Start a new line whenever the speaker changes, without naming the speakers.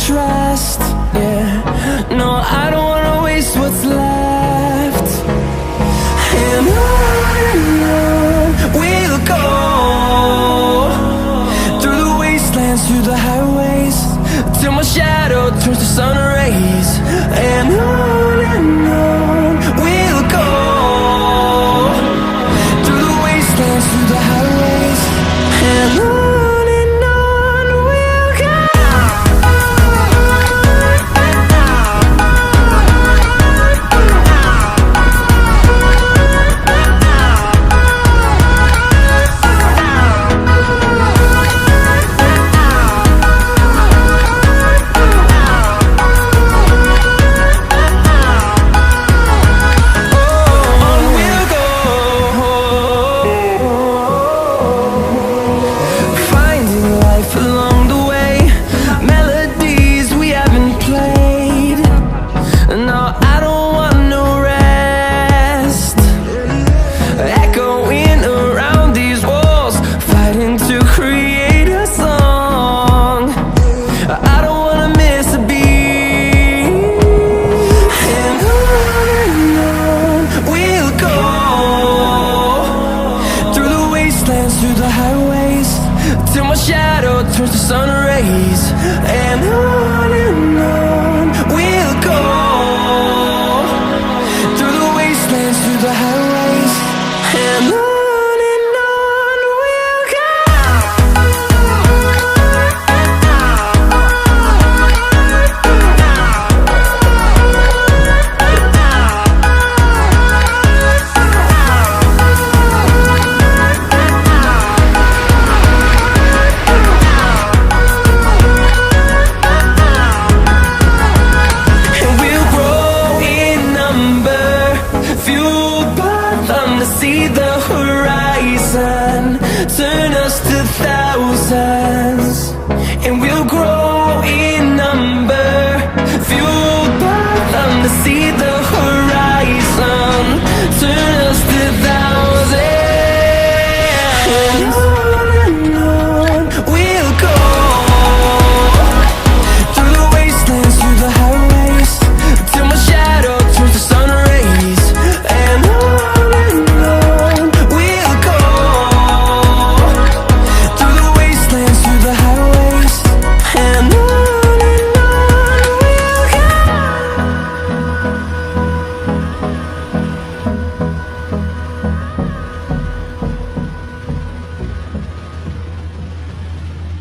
trust. Yeah, no, I don't wanna waste what's left. And on we'll go, through the wastelands, through the highways, till my shadow turns to sun rays. And on we'll go, through the wastelands, through the highways, and on we'll go. Through the highways, till my shadow turns to sun rays. And on we'll go, through the wastelands, through the highways, and on we'll go. See the horizon turn us to thousands, and we'll grow in number, fueled by them to see the